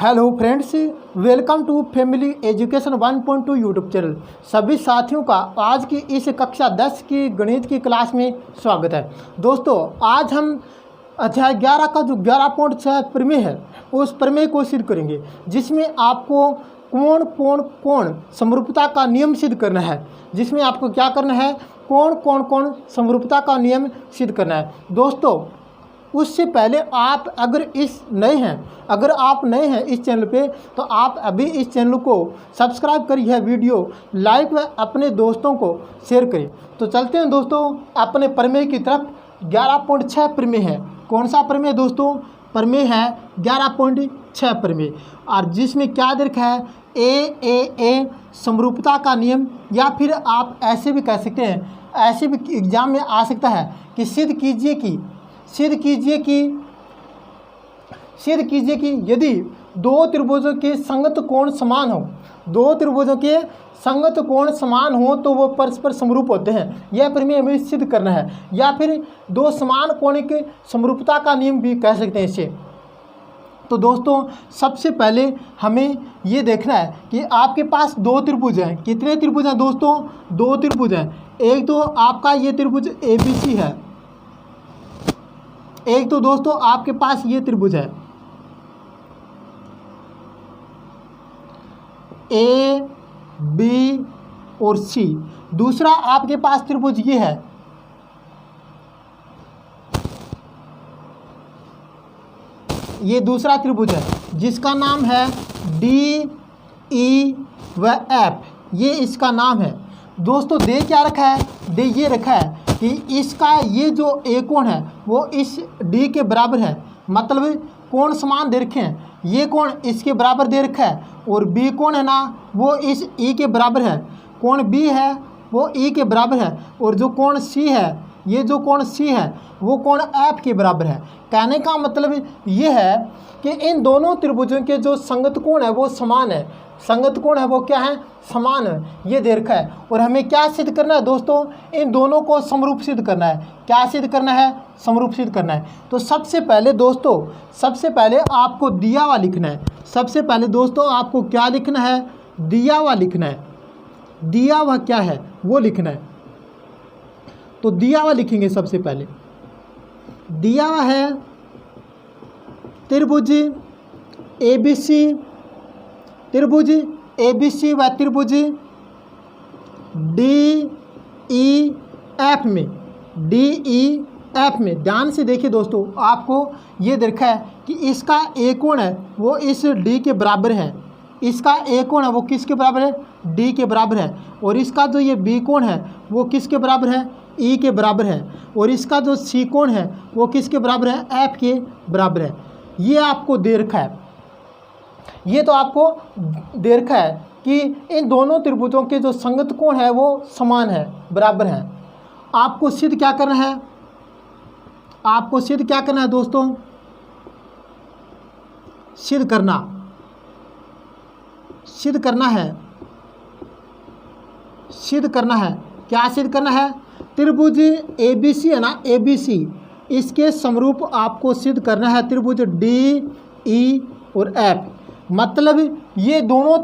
Hello friends, welcome to family education 1.2 YouTube channel. सभी साथियों का आज की इस कक्षा 10 की गणित की क्लास में स्वागत है। दोस्तों, आज हम अध्याय 11 का जो 11.6 प्रमेय है उस प्रमेय को सिद्ध करेंगे, जिसमें आपको कोण समरूपता का नियम सिद्ध करना है। जिसमें आपको क्या करना है, कोण समरूपता का नियम सिद्ध करना है। दोस्तों, उससे पहले आप अगर आप नए हैं इस चैनल पे, तो आप अभी इस चैनल को सब्सक्राइब करिए, वीडियो लाइक व अपने दोस्तों को शेयर करें। तो चलते हैं दोस्तों अपने प्रमेय की तरफ। 11.6 प्रमेय है। कौन सा प्रमेय दोस्तों? प्रमेय है 11.6 प्रमेय, और जिसमें क्या दे रखा है, ए समरूपता का नियम, या फिर आप ऐसे भी कह सकते हैं, ऐसे भी एग्जाम में आ सकता है कि सिद्ध कीजिए कि यदि दो त्रिभुजों के संगत कोण समान हो, तो वो परस्पर समरूप होते हैं। यह प्रमेय हमें सिद्ध करना है, या फिर दो समान कोण के समरूपता का नियम भी कह सकते हैं इसे। तो दोस्तों, सबसे पहले हमें ये देखना है कि आपके पास दो त्रिभुज हैं। कितने त्रिभुज हैं दोस्तों? दो त्रिभुज हैं। एक तो आपका ये त्रिभुज ABC है, एक तो दोस्तों आपके पास ये त्रिभुज है A, B और C। दूसरा आपके पास त्रिभुज ये है, ये दूसरा त्रिभुज है जिसका नाम है D, E व F। ये इसका नाम है। दोस्तों, दे क्या रखा है? दे ये रखा है कि इसका ये जो ए कोण है वो इस डी के बराबर है। मतलब कोण समान दे रखे हैं। ये कोण इसके बराबर दे रखा है, और बी कोण है ना, वो इस ई के बराबर है। कोण बी है वो ई के बराबर है, और जो कोण सी है, ये जो कोण सी है वो कोण एफ के बराबर है। कहने का मतलब ये है कि इन दोनों त्रिभुजों के जो संगत कोण है वो समान है। संगत कोण है वो क्या है? समान है। ये दे रखा है, और हमें क्या सिद्ध करना है दोस्तों? इन दोनों को समरूप सिद्ध करना है। क्या सिद्ध करना है? समरूप सिद्ध करना है। तो सबसे पहले दोस्तों, आपको दिया हुआ लिखना है। सबसे पहले दोस्तों आपको क्या लिखना है? दिया हुआ लिखना है। दिया हुआ क्या है वो लिखना है। तो दिया हुआ लिखेंगे। सबसे पहले दिया हुआ है त्रिभुज ABC व त्रिभुज DEF में। ध्यान से देखिए दोस्तों, आपको ये देखा है कि इसका ए कोण है वो इस डी के बराबर है। इसका ए कोण है वो किसके बराबर है? डी के बराबर है। और इसका जो ये बी कोण है वो किसके बराबर है? ई के बराबर है। और इसका जो सी कोण है वो किसके बराबर है? एफ के बराबर है। ये आपको दे रखा है। ये तो आपको दे रखा है कि इन दोनों त्रिभुजों के जो संगत कोण है वो समान है, बराबर है। आपको सिद्ध क्या करना है? दोस्तों? सिद्ध करना है। क्या सिद्ध करना है? त्रिभुज ABC है ना, ABC, इसके समरूप आपको सिद्ध करना है त्रिभुज DE और F। मतलब ये दोनों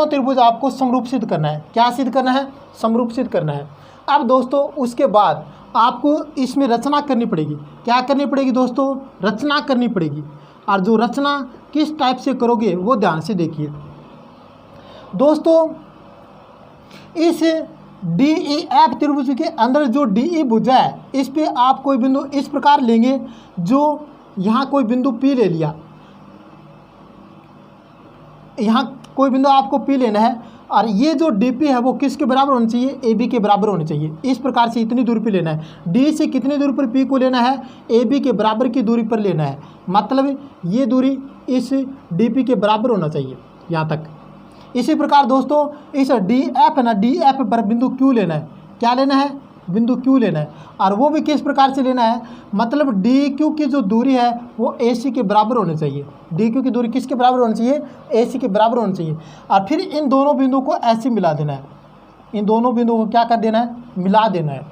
त्रिभुज आपको समरूप सिद्ध करना है। क्या सिद्ध करना है? समरूप सिद्ध करना है। अब दोस्तों, उसके बाद आपको इसमें रचना करनी पड़ेगी। क्या करनी पड़ेगी दोस्तों? रचना करनी पड़ेगी। और जो रचना किस टाइप से करोगे वो ध्यान से देखिए दोस्तों। इस DEF त्रिभुज के अंदर जो DE भुजा है, इस पे आप कोई बिंदु इस प्रकार लेंगे। जो यहाँ कोई बिंदु P ले लिया, यहाँ कोई बिंदु आपको P लेना है, और ये जो DP है वो किसके बराबर होना चाहिए? AB के बराबर होना चाहिए। इस प्रकार से इतनी दूरी पर लेना है। D से कितनी दूरी पर P को लेना है? AB के बराबर की दूरी पर लेना है। मतलब ये दूरी इस DP के बराबर होना चाहिए यहाँ तक। इसी प्रकार दोस्तों, इस DF है ना, DF पर बिंदु Q लेना है। क्या लेना है? बिंदु Q लेना है। और वो भी किस प्रकार से लेना है? मतलब DQ की जो दूरी है वो AC के बराबर होनी चाहिए। DQ की दूरी किसके बराबर होनी चाहिए? AC के बराबर होनी चाहिए। और फिर इन दोनों बिंदुओं को ऐसे मिला देना है। इन दोनों बिंदुओं को क्या कर देना है? मिला देना है।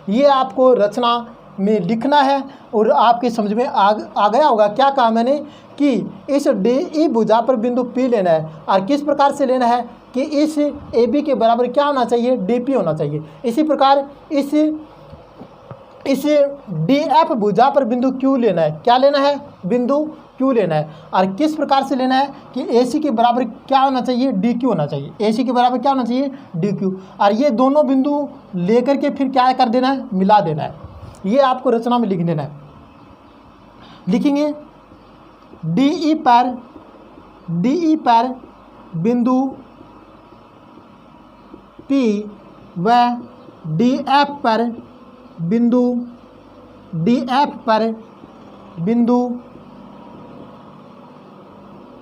ये आपको रचना में लिखना है और आपके समझ में आ गया होगा। क्या कहा मैंने कि इस डी ई भुजा पर बिंदु पी लेना है और किस प्रकार से लेना है कि इस ए बी के बराबर क्या होना चाहिए, डी पी होना चाहिए। इसी प्रकार इस डी एफ भुजा पर बिंदु क्यू लेना है। क्या लेना है, बिंदु क्यू लेना है और किस प्रकार से लेना है कि ए सी के बराबर क्या होना चाहिए, डी क्यू होना चाहिए। ए सी के बराबर क्या होना चाहिए, डी क्यू। और ये दोनों बिंदु लेकर के फिर क्या कर देना है, मिला देना है। ये आपको रचना में लिख देना है। लिखेंगे डी ई पर बिंदु पी व डी एफ पर बिंदु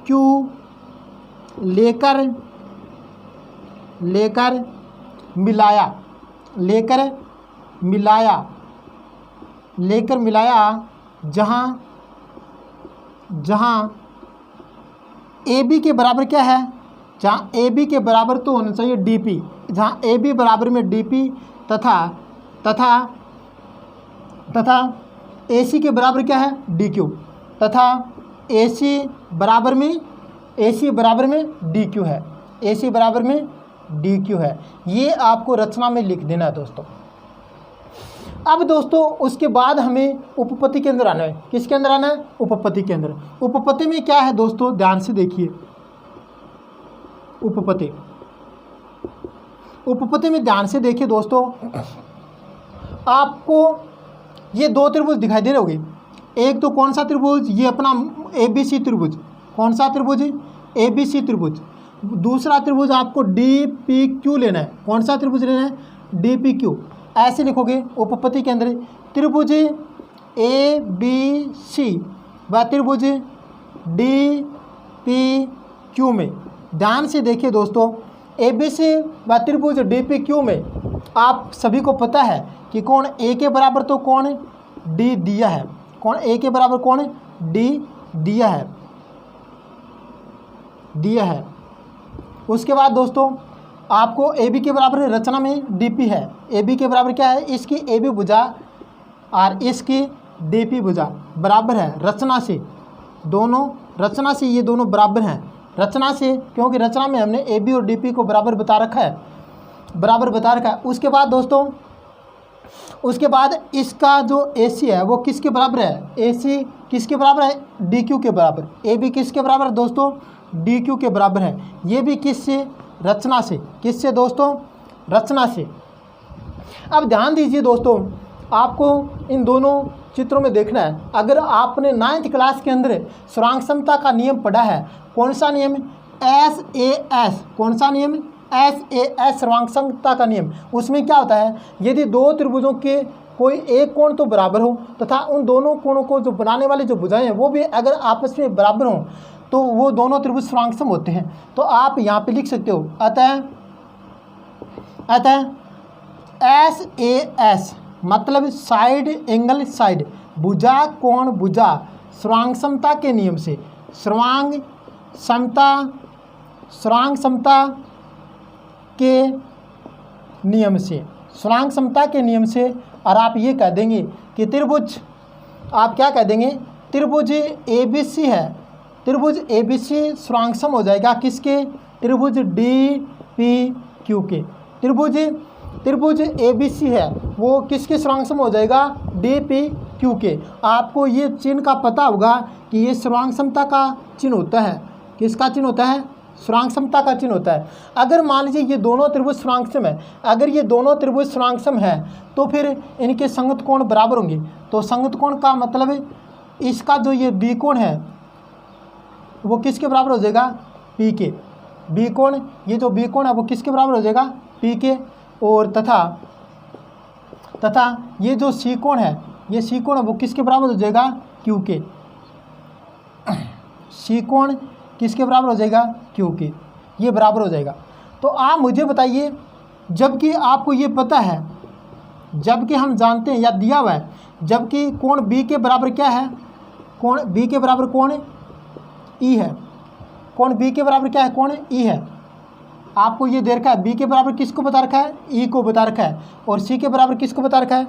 क्यू लेकर मिलाया जहाँ ए बी के बराबर क्या है, जहाँ ए बी के बराबर तो होना चाहिए डी पी, जहाँ ए बी बराबर में डी पी तथा ए सी के बराबर क्या है, डी क्यू, तथा ए सी बराबर में डी क्यू है, ए सी बराबर में डी क्यू है। ये आपको रचना में लिख देना है दोस्तों। अब दोस्तों उसके बाद हमें उपपत्ति के अंदर आना है। किसके अंदर आना है, उपपत्ति के अंदर। उपपत्ति में क्या है दोस्तों, ध्यान से देखिए। उपपत्ति में ध्यान से देखिए दोस्तों, आपको ये दो त्रिभुज दिखाई दे रहे होंगे। एक तो कौन सा त्रिभुज, ये अपना ए बी सी त्रिभुज। कौन सा त्रिभुज, ए बी सी त्रिभुज। दूसरा त्रिभुज आपको डी पी क्यू लेना है। कौन सा त्रिभुज लेना है, डी पी क्यू। ऐसे लिखोगे उपपत्ति के अंदर, त्रिभुज ए बी सी व त्रिभुज डी पी क्यू में। ध्यान से देखिए दोस्तों, ए बी सी व त्रिभुज डी पी क्यू में आप सभी को पता है कि कौन ए के बराबर तो कौन डी दिया है, कौन ए के बराबर कौन डी दिया है। उसके बाद दोस्तों आपको ए बी के बराबर रचना में डी पी है। ए बी के बराबर क्या है, इसकी ए बी भुजा और इसकी डी पी भुजा बराबर है रचना से। दोनों रचना से ये दोनों बराबर हैं, रचना से, क्योंकि रचना में हमने ए बी और डी पी को बराबर बता रखा है। उसके बाद दोस्तों, उसके बाद इसका जो ए सी है वो किसके बराबर है, ए सी किसके बराबर है, डी क्यू के बराबर। ए बी किसके बराबर है दोस्तों, डी क्यू के बराबर है। ये भी किससे, रचना से। किससे दोस्तों, रचना से। अब ध्यान दीजिए दोस्तों, आपको इन दोनों चित्रों में देखना है। अगर आपने 9th क्लास के अंदर स्थिरांक समता का नियम पढ़ा है, कौन सा नियम, SAS। कौन सा नियम, SAS स्थिरांक समता का नियम। उसमें क्या होता है, यदि दो त्रिभुजों के कोई एक कोण तो बराबर हो तथा उन दोनों कोणों को जो बनाने वाले जो भुजाएं हैं वो भी अगर आपस में बराबर हों तो वो दोनों त्रिभुज स्थिरांक सम होते हैं। तो आप यहाँ पे लिख सकते हो, अतः SAS मतलब साइड एंगल साइड, भुजा कोण भुजा स्थिरांक समता के नियम से, स्थिरांक समता के नियम से। और आप ये कह देंगे कि त्रिभुज, आप क्या कह देंगे, त्रिभुज ए बी सी है, त्रिभुज ए बी सी स्थिरांक सम हो जाएगा किसके, त्रिभुज डी पी क्यू के। त्रिभुज ए बी सी है वो किसके स्थिरांक सम हो जाएगा, डी पी क्यू के। आपको ये चिन्ह का पता होगा कि ये स्थिरांक समता का चिन्ह होता है। किसका चिन्ह होता है, स्थिरांक समता का चिन्ह होता है। अगर मान लीजिए ये दोनों त्रिभुज स्थिरांक सम है, अगर ये दोनों त्रिभुज स्थिरांक सम है तो फिर इनके संगत कोण बराबर होंगे। तो संगत कोण का मतलब इसका जो ये बी कोण है वो किसके बराबर हो जाएगा, पी के। बी कोण, ये जो बी कोण है वो किसके बराबर हो जाएगा, पी के। और तथा ये जो सी कोण है, ये सी कोण है वो किसके बराबर हो जाएगा, क्यू के। सी कोण किसके बराबर हो जाएगा, क्यू के। ये बराबर हो जाएगा। तो आप मुझे बताइए, जबकि आपको ये पता है, जबकि हम जानते हैं या दिया हुआ है, जबकि कोण बी के बराबर क्या है, कोण बी के बराबर कोण ई है। कोण बी के बराबर क्या है, कोण ई है। आपको ये दे रखा है, बी के बराबर किसको बता रखा है, ई को बता रखा है। और सी के बराबर किसको बता रखा है,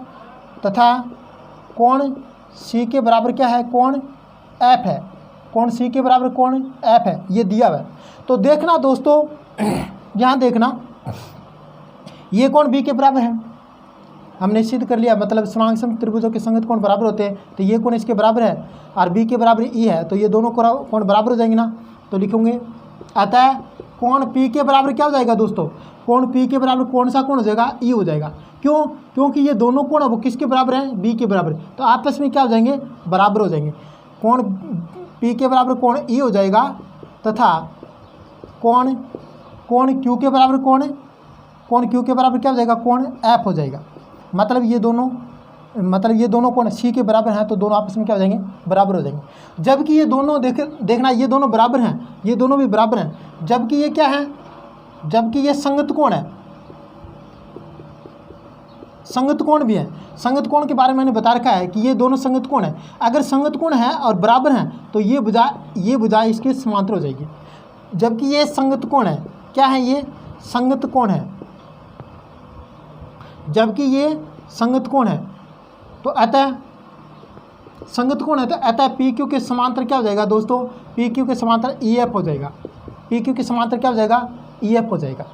कोण सी के बराबर क्या है, कोण एफ है, कोण सी के बराबर कोण एफ है, ये दिया हुआ है। तो देखना दोस्तों, यहाँ देखना ये कोण बी के बराबर है, हमने सिद्ध कर लिया, मतलब समान त्रिभुजों के संगत कोण बराबर होते हैं, तो ये कोण इसके बराबर है और बी के बराबर ई है, तो ये दोनों कोण बराबर हो जाएंगे ना। तो लिखेंगे अतः कोण पी के बराबर क्या हो जाएगा दोस्तों, कोण पी के बराबर कौन सा कोण हो जाएगा, ई हो जाएगा। क्यों, क्योंकि ये दोनों कोण वो किसके बराबर हैं, बी के बराबर, तो आपस में क्या हो जाएंगे, बराबर हो जाएंगे। कोण पी के बराबर कोण ई हो जाएगा तथा कोण क्यू के बराबर कोण क्यू के बराबर क्या हो जाएगा, कोण एफ हो जाएगा। मतलब ये दोनों कोण सी के बराबर हैं, तो दोनों आपस में क्या हो जाएंगे, बराबर हो जाएंगे। जबकि ये दोनों देखना ये दोनों बराबर हैं, ये दोनों भी बराबर हैं, जबकि ये क्या है, जबकि ये संगत कोण है, संगत कोण भी है। संगत कोण के बारे में मैंने बता रखा है कि ये दोनों संगत कोण है। अगर संगत कोण है और बराबर हैं तो ये भुजा इसके समांतर हो जाएगी। जबकि ये संगत कोण है, क्या है, ये संगत कोण है, जबकि ये संगत कोण है, तो अतः संगत कोण है, तो अतः पी क्यू के समांतर क्या हो जाएगा दोस्तों, पी क्यू के समांतर ई एफ हो जाएगा, पी क्यू के समांतर क्या हो जाएगा, ई एफ हो जाएगा।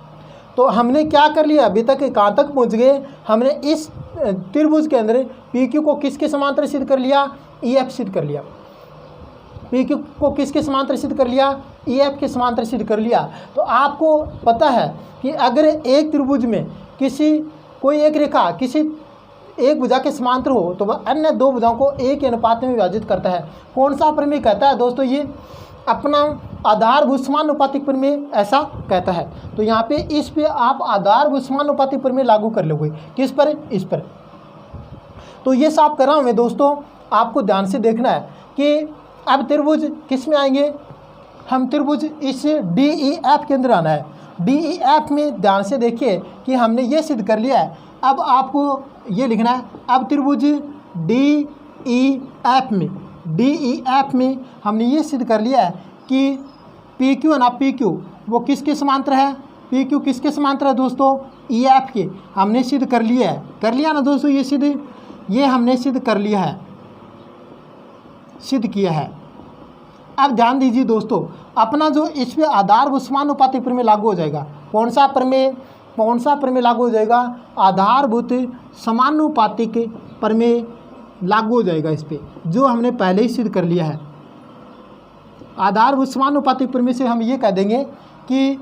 तो हमने क्या कर लिया, अभी तक कहाँ तक पहुँच गए, हमने इस त्रिभुज के अंदर पी क्यू को किसके समांतर सिद्ध कर लिया, ई एफ सिद्ध कर लिया। पी क्यू को किसके समांतर सिद्ध कर लिया, ई एफ के समांतर सिद्ध कर लिया। तो आपको पता है कि अगर एक त्रिभुज में कोई एक रेखा किसी एक भुजा के समांतर हो तो वह अन्य दो भुजाओं को एक अनुपात में विभाजित करता है। कौन सा प्रमेय कहता है दोस्तों, ये अपना आधारभूत समानुपातिक प्रमेय ऐसा कहता है। तो यहाँ पे इस पे आप आधारभूत समानुपातिक प्रमेय लागू कर लोगे, किस पर, इस पर। तो ये साफ कर रहा हूँ मैं दोस्तों, आपको ध्यान से देखना है कि अब त्रिभुज किस में आएंगे, हम त्रिभुज इस डी ई एफ के अंदर आना है। डी ई एफ में ध्यान से देखिए कि हमने ये सिद्ध कर लिया है। अब आपको ये लिखना है, अब त्रिभुज डी ई एफ में हमने ये सिद्ध कर लिया है कि पी क्यू है ना, पी क्यू वो किसके समांतर है, पी क्यू किसके समांतर है दोस्तों, ई एफ के। हमने सिद्ध कर लिया है, कर लिया ना दोस्तों, ये हमने सिद्ध कर लिया है, सिद्ध किया है। अब ध्यान दीजिए दोस्तों, अपना जो इस पर आधारभूत समानुपातिक प्रमेय लागू हो जाएगा। कौन सा प्रमेय लागू हो जाएगा, आधारभूत समानुपातिक प्रमेय लागू हो जाएगा इस पे, जो हमने पहले ही सिद्ध कर लिया है। आधारभूत समानुपातिक प्रमेय से हम ये कह देंगे कि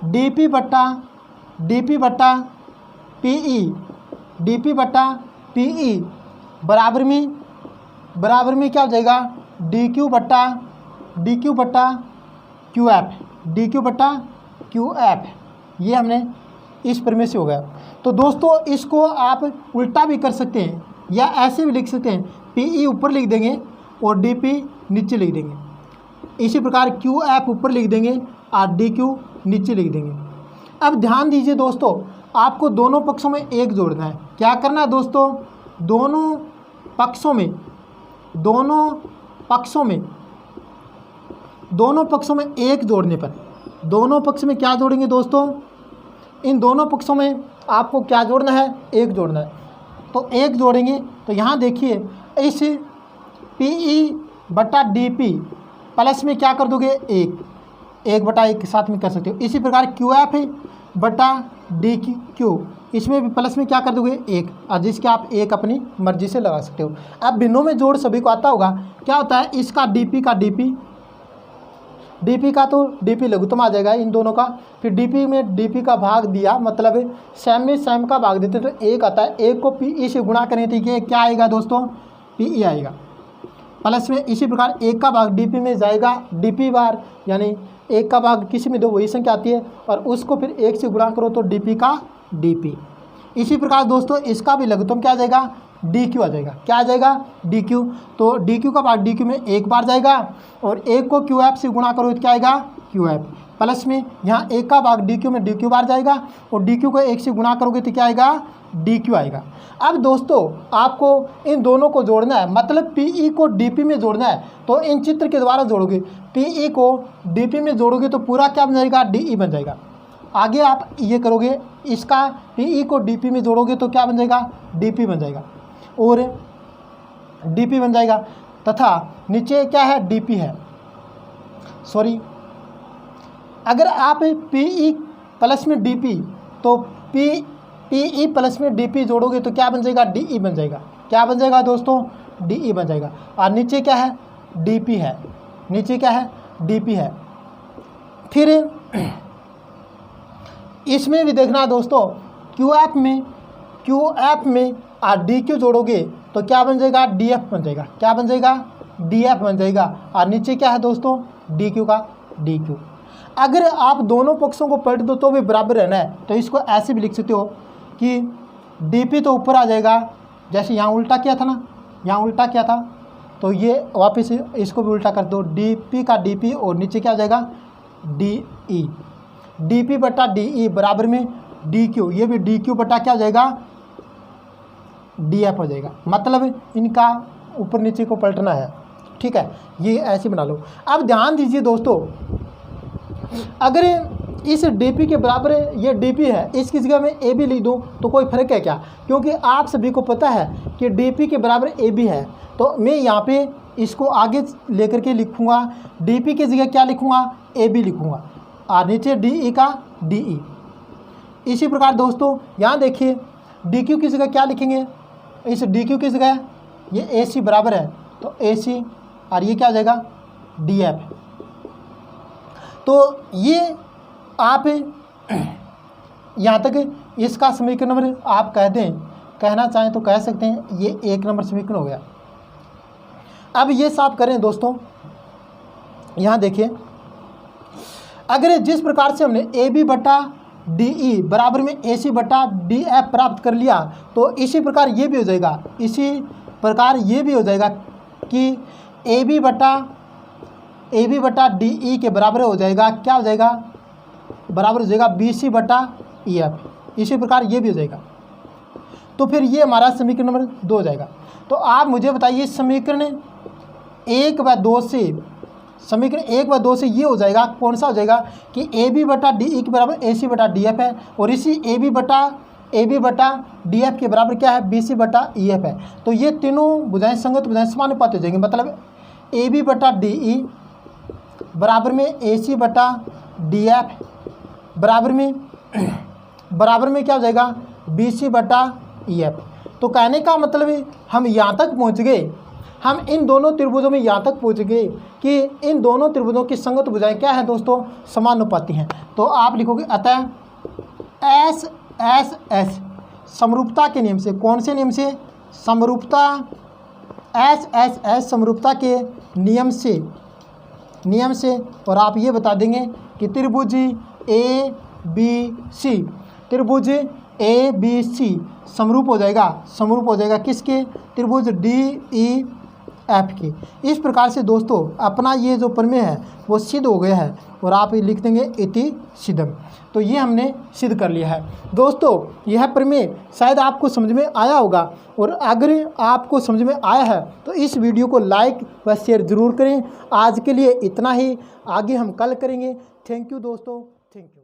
डीपी बट्टा पीई बराबर में क्या हो जाएगा, डी क्यू बट्टा क्यू एफ। ये हमने इस प्रमेय से हो गया। तो दोस्तों इसको आप उल्टा भी कर सकते हैं या ऐसे भी लिख सकते हैं, पीई ऊपर लिख देंगे और डीपी नीचे लिख देंगे। इसी प्रकार क्यू एफ ऊपर लिख देंगे और डी क्यू नीचे लिख देंगे। अब ध्यान दीजिए दोस्तों, आपको दोनों पक्षों में एक जोड़ना है। क्या करना है दोस्तों, दोनों पक्षों में एक जोड़ने पर, दोनों पक्ष में क्या जोड़ेंगे दोस्तों, इन दोनों पक्षों में आपको क्या जोड़ना है, एक जोड़ना है। तो एक जोड़ेंगे तो यहाँ देखिए, इस पीई बट्टा डीपी प्लस में क्या कर दोगे, एक बटा एक के साथ में कर सकते हो। इसी प्रकार क्यू एफ बट्टा डी क्यू, इसमें भी प्लस में क्या कर दोगे, एक, और जिसके आप एक अपनी मर्जी से लगा सकते हो। अब भिन्नों में जोड़ सभी को आता होगा, क्या होता है, इसका डीपी का तो डीपी लघुत्तम आ जाएगा इन दोनों का। फिर डीपी का भाग दिया, मतलब सेम में सेम का भाग देते तो एक आता है, एक को पीई से गुणा करें तो ये क्या आएगा दोस्तों, पीई आएगा। प्लस में इसी प्रकार एक का भाग डीपी में जाएगा, डीपी बार, यानी एक का भाग किसी में दो वही संख्या आती है, और उसको फिर एक से गुणा करो तो डीपी का डीपी। इसी प्रकार दोस्तों इसका भी लघुत्तम क्या आ जाएगा, डी क्यू आ जाएगा। क्या आ जाएगा, डी क्यू। तो डी क्यू का भाग डी क्यू में एक बार जाएगा, और एक को क्यू एफ से गुणा करो तो क्या आएगा, क्यू एफ। प्लस में यहाँ एक का भाग डी क्यू में डी क्यू बार जाएगा, और डी क्यू को एक से गुणा करोगे तो क्या आएगा, डी क्यू आएगा। अब दोस्तों आपको इन दोनों को जोड़ना है, मतलब पीई को डीपी में जोड़ना है। तो इन चित्र के द्वारा जोड़ोगे, पीई को डीपी में जोड़ोगे तो पूरा क्या बन जाएगा, डीई बन जाएगा। आगे आप ये करोगे, इसका पीई को डीपी में जोड़ोगे तो क्या बन जाएगा, डीपी बन जाएगा। और डी बन जाएगा, तथा नीचे क्या है, डी है, सॉरी, अगर आप पी प्लस में डी तो पी प्लस में डी जोड़ोगे तो क्या बन जाएगा, डी बन जाएगा। क्या बन जाएगा दोस्तों, डी बन जाएगा। और नीचे क्या है, डी है, नीचे क्या है, डी है। फिर इसमें भी देखना दोस्तों, क्यू ऐप में और डी जोड़ोगे तो क्या बन जाएगा, डी एफ बन जाएगा। क्या बन जाएगा, डी एफ बन जाएगा। और नीचे क्या है दोस्तों, डी क्यू का डी क्यू। अगर आप दोनों पक्षों को पलट दो तो भी बराबर रहना है, तो इसको ऐसे भी लिख सकते हो कि डी पी तो ऊपर आ जाएगा, जैसे यहाँ उल्टा किया था ना, यहाँ उल्टा किया था, तो ये वापस इसको भी उल्टा कर दो, डी पी का डी पी और नीचे क्या आ जाएगा, डी ई। डी पी बटा डी ई बराबर में डी क्यू, ये भी डी क्यू बटा क्या हो जाएगा, डी एफ हो जाएगा। मतलब इनका ऊपर नीचे को पलटना है, ठीक है, ये ऐसे बना लो। अब ध्यान दीजिए दोस्तों, अगर इस डीपी के बराबर ये डीपी है, इसकी जगह में ए बी लिख दूँ तो कोई फ़र्क है क्या? क्योंकि आप सभी को पता है कि डीपी के बराबर ए बी है, तो मैं यहाँ पे इसको आगे लेकर के लिखूँगा, डीपी की जगह क्या लिखूँगा, ए बी लिखूँगा, और नीचे डी ई का डी ई। इसी प्रकार दोस्तों यहाँ देखिए, डी क्यू की जगह क्या लिखेंगे, इस डी क्यू की जगह ये ए सी बराबर है, तो ए सी, और ये क्या हो जाएगा, डी एफ। तो ये आप यहाँ तक इसका समीकरण नंबर आप कह दें, कहना चाहें तो कह सकते हैं, ये 1 नंबर समीकरण हो गया। अब ये साफ करें दोस्तों, यहाँ देखिए, अगर जिस प्रकार से हमने ए बी बटा डी ई बराबर में ए सी बटा डी एफ प्राप्त कर लिया, तो इसी प्रकार ये भी हो जाएगा, इसी प्रकार ये भी हो जाएगा कि ए बी बटा डी ई के बराबर हो जाएगा, क्या हो जाएगा, बराबर हो जाएगा बी सी बटा ई एफ। इसी प्रकार ये भी हो जाएगा। तो फिर ये हमारा समीकरण नंबर 2 हो जाएगा। तो आप मुझे बताइए, समीकरण 1 व 2 से, समीकरण 1 व 2 से ये हो जाएगा, कौन सा हो जाएगा कि ए बी बटा डी ई के बराबर ए सी बटा डी एफ है, और इसी ए बी बटा डी एफ के बराबर क्या है, बी सी बटा ई एफ है। तो ये तीनों भुजाएं संगत भुजाएं समानुपाती हो जाएंगी। मतलब ए बी बटा डी ई बराबर में ए सी बटा डी एफ बराबर में क्या हो जाएगा, बी सी बटा ई एफ। तो कहने का मतलब हम यहाँ तक पहुँच गए, हम इन दोनों त्रिभुजों में यहाँ तक पहुँच गए कि इन दोनों त्रिभुजों की संगत भुजाएं क्या है दोस्तों, समानुपाती हैं। तो आप लिखोगे अतः एस एस एस समरूपता के नियम से, कौन से नियम से, समरूपता, एस एस एस समरूपता के नियम से, और आप ये बता देंगे कि त्रिभुज ए बी सी, त्रिभुज ए बी सी समरूप हो जाएगा किसके, त्रिभुज डी ई एफ के। इस प्रकार से दोस्तों अपना ये जो प्रमेय है वो सिद्ध हो गया है, और आप लिख देंगे इति सिद्धम। तो ये हमने सिद्ध कर लिया है दोस्तों। यह प्रमेय शायद आपको समझ में आया होगा, और अगर आपको समझ में आया है तो इस वीडियो को लाइक व शेयर ज़रूर करें। आज के लिए इतना ही, आगे हम कल करेंगे। थैंक यू दोस्तों, थैंक यू।